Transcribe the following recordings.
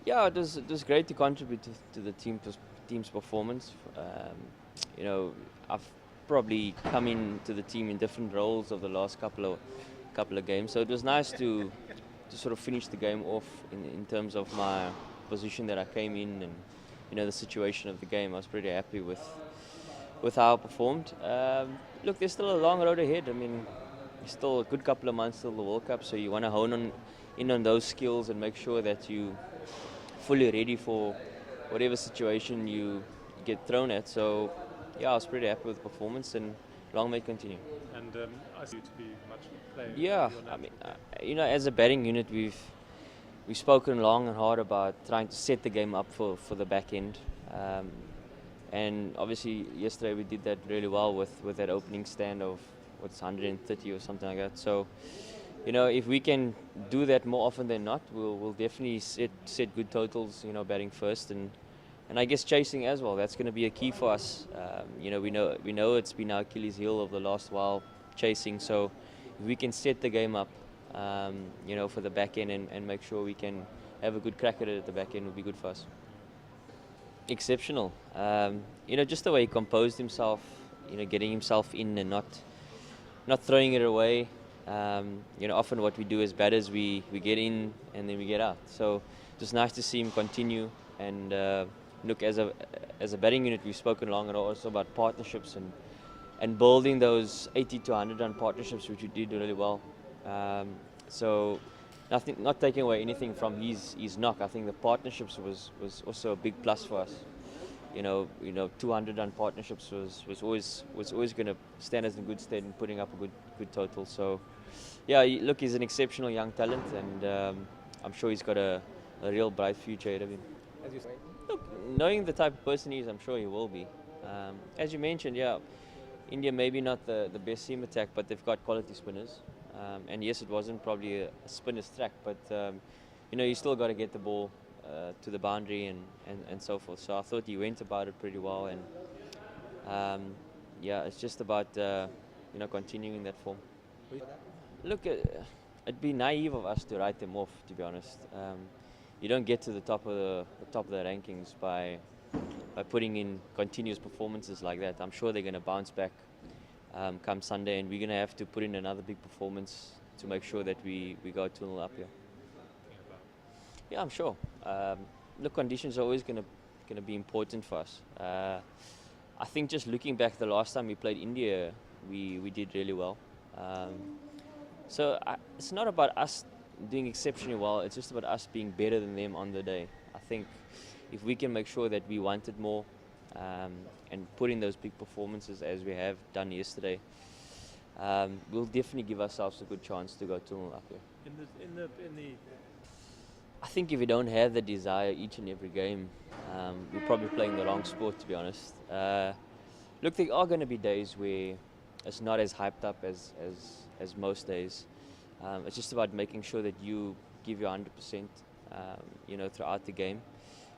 Yeah, it was great to contribute to the team's performance. I've probably come into the team in different roles over the last couple of games, so it was nice to sort of finish the game off in terms of my position that I came in, and the situation of the game. I was pretty happy with how I performed. Look, there's still a long road ahead. I mean, it's still a good couple of months till the World Cup, so you want to hone in on those skills and make sure that you fully ready for whatever situation you get thrown at. So, yeah, I was pretty happy with the performance, and long may it continue. And I see you to be much playing. Yeah, Your I mean, natural as a batting unit, we've spoken long and hard about trying to set the game up for the back end. And obviously, yesterday we did that really well with that opening stand of what's 130 or something like that. So, if we can do that more often than not, we'll definitely set good totals. Batting first and I guess chasing as well. That's going to be a key for us. We know it's been our Achilles heel of the last while, chasing. So if we can set the game up, for the back end and make sure we can have a good crack at it at the back end, would be good for us. Exceptional. Just the way he composed himself. Getting himself in and not throwing it away. Often what we do as batters, we get in and then we get out. So just nice to see him continue. And look, as a batting unit, we've spoken long and also about partnerships and building those 80 to 100 run partnerships, which we did really well. So not taking away anything from his knock. I think the partnerships was also a big plus for us. 200 run partnerships was always going to stand us in good stead in putting up a good total. So, yeah, look, he's an exceptional young talent, and I'm sure he's got a real bright future ahead of him. As you say. Look, knowing the type of person he is, I'm sure he will be. As you mentioned, yeah, India maybe not the best seam attack, but they've got quality spinners. And yes, it wasn't probably a spinner's track, but you still got to get the ball to the boundary and so forth. So I thought he went about it pretty well, and yeah, it's just about continuing that form. Look, it'd be naive of us to write them off, to be honest. You don't get to the top of the rankings by putting in continuous performances like that. I'm sure they're going to bounce back come Sunday, and we're going to have to put in another big performance to make sure that we go 2-0 up here. Yeah, I'm sure. Look, conditions are always going to be important for us. I think just looking back, the last time we played India, we did really well. So it's not about us doing exceptionally well. It's just about us being better than them on the day. I think if we can make sure that we want it more and put in those big performances as we have done yesterday, we'll definitely give ourselves a good chance to go 2-0 up here. in the I think if we don't have the desire each and every game, we're probably playing the wrong sport, to be honest. Look, there are going to be days where it's not as hyped up as most days. It's just about making sure that you give your 100%, throughout the game.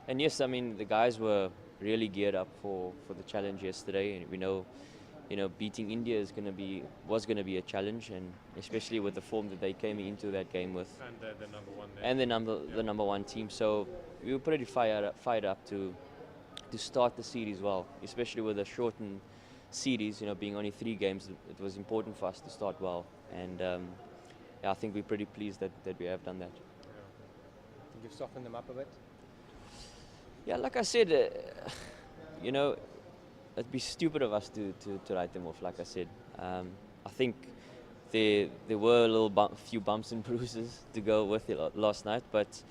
And yes, I mean, the guys were really geared up for the challenge yesterday, and we know, beating India was going to be a challenge, and especially with the form that they came into that game with. and the number one there. And the number one team. So we were pretty fired up to start the series well, especially with a shortened series. Being only 3 games, it was important for us to start well, and yeah, I think we're pretty pleased that we have done that. Think you've softened them up a bit? Yeah, like I said, it'd be stupid of us to write them off. Like I said, I think there were a few bumps and bruises to go with it last night, but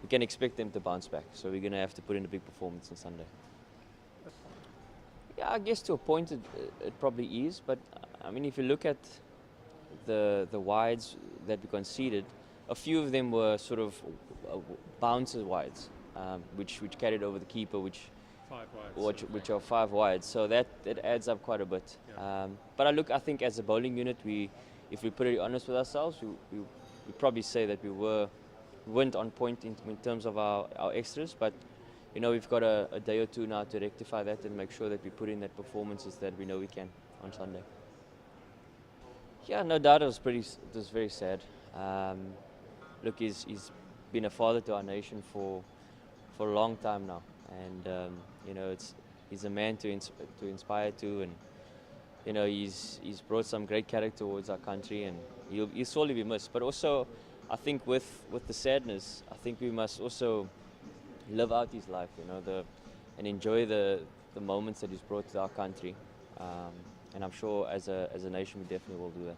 we can expect them to bounce back. So we're going to have to put in a big performance on Sunday. Yeah, I guess to a point it probably is, but I mean, if you look at the wides that we conceded, a few of them were sort of bouncer wides, which carried over the keeper, which 5 wides. which are 5 wide, so that adds up quite a bit. Yeah. But I think as a bowling unit, if we're pretty honest with ourselves, we probably say that we weren't on point in terms of our extras, but we've got a day or two now to rectify that and make sure that we put in that performances that we know we can on Sunday. Yeah, no doubt it was very sad. Look, he's been a father to our nation for for a long time now, and you know, he's a man to inspire to, and you know, he's brought some great character towards our country, and he'll sorely be missed. But also, I think with the sadness, I think we must also live out his life, you know, and enjoy the moments that he's brought to our country. And I'm sure as a nation we definitely will do that.